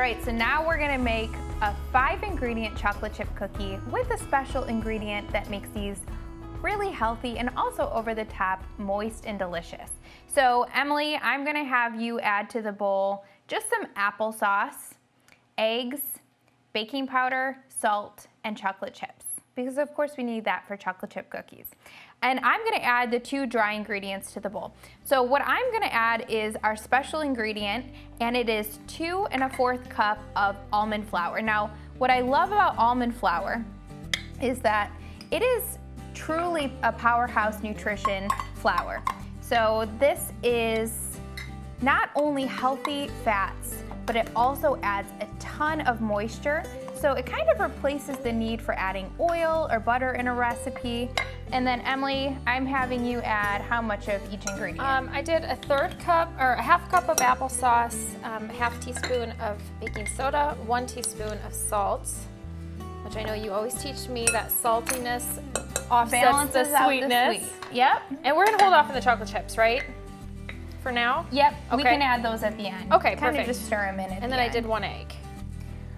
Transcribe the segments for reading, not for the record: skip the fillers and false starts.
right, so now we're gonna make a 5-ingredient chocolate chip cookie with a special ingredient that makes these really healthy and also over the top, moist and delicious. So Emily, I'm gonna have you add to the bowl just some applesauce, eggs, baking powder, salt, and chocolate chips, because of course we need that for chocolate chip cookies. And I'm gonna add the 2 dry ingredients to the bowl. So what I'm gonna add is our special ingredient, and it is 2 1/4 cup of almond flour. Now, what I love about almond flour is that it is truly a powerhouse nutrition flour. So this is not only healthy fats, but it also adds a ton of moisture. So it kind of replaces the need for adding oil or butter in a recipe. And then Emily, I'm having you add how much of each ingredient? I did a 1/3 cup or a 1/2 cup of applesauce, a 1/2 teaspoon of baking soda, 1 teaspoon of salt, which I know you always teach me that saltiness offsets Balances the out sweetness. the sweet. Yep. And we're gonna hold off on the chocolate chips, right? For now? Yep, we Okay. can add those at the end. Okay, Kind of perfect. just stir them in at the And then end. I did 1 egg.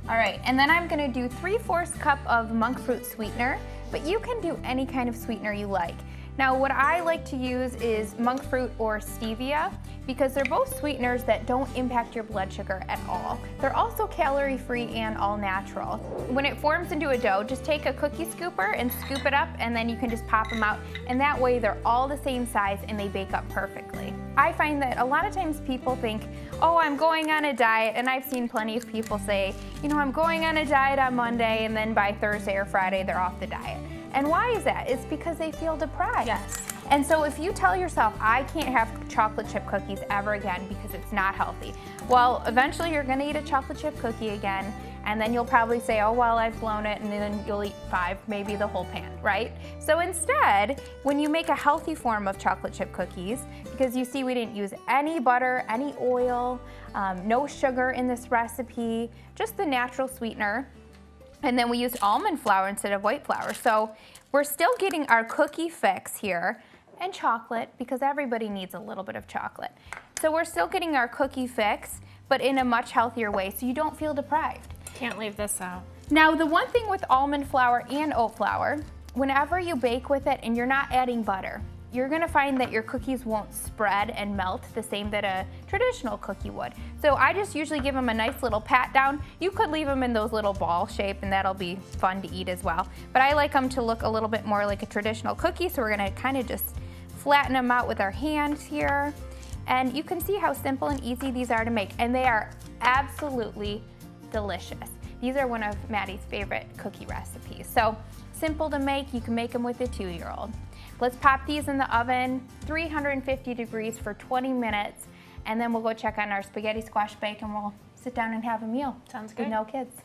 All right, and then I'm gonna do 3/4 cup of monk fruit sweetener, but you can do any kind of sweetener you like. Now, what I like to use is monk fruit or stevia because they're both sweeteners that don't impact your blood sugar at all. They're also calorie-free and all natural. When it forms into a dough, just take a cookie scooper and scoop it up, and then you can just pop them out, and that way they're all the same size and they bake up perfectly. I find that a lot of times people think, oh, I'm going on a diet, and I've seen plenty of people say, you know, I'm going on a diet on Monday, and then by Thursday or Friday, they're off the diet. And why is that? It's because they feel deprived. Yes. And so if you tell yourself, I can't have chocolate chip cookies ever again because it's not healthy, well, eventually you're gonna eat a chocolate chip cookie again, and then you'll probably say, oh, well, I've blown it, and then you'll eat 5, maybe the whole pan, right? So instead, when you make a healthy form of chocolate chip cookies, because you see we didn't use any butter, any oil, no sugar in this recipe, just the natural sweetener, and then we used almond flour instead of white flour. So we're still getting our cookie fix here, and chocolate, because everybody needs a little bit of chocolate. So we're still getting our cookie fix, but in a much healthier way, so you don't feel deprived. Can't leave this out. Now, the one thing with almond flour and oat flour, whenever you bake with it and you're not adding butter, you're gonna find that your cookies won't spread and melt the same that a traditional cookie would. So I just usually give them a nice little pat down. You could leave them in those little ball shape, and that'll be fun to eat as well. But I like them to look a little bit more like a traditional cookie, so we're gonna kind of just flatten them out with our hands here. And you can see how simple and easy these are to make, and they are absolutely delicious. These are one of Maddie's favorite cookie recipes. So simple to make, you can make them with a 2-year-old. Let's pop these in the oven, 350 degrees for 20 minutes, and then we'll go check on our spaghetti squash bake, and we'll sit down and have a meal. Sounds good. With no kids.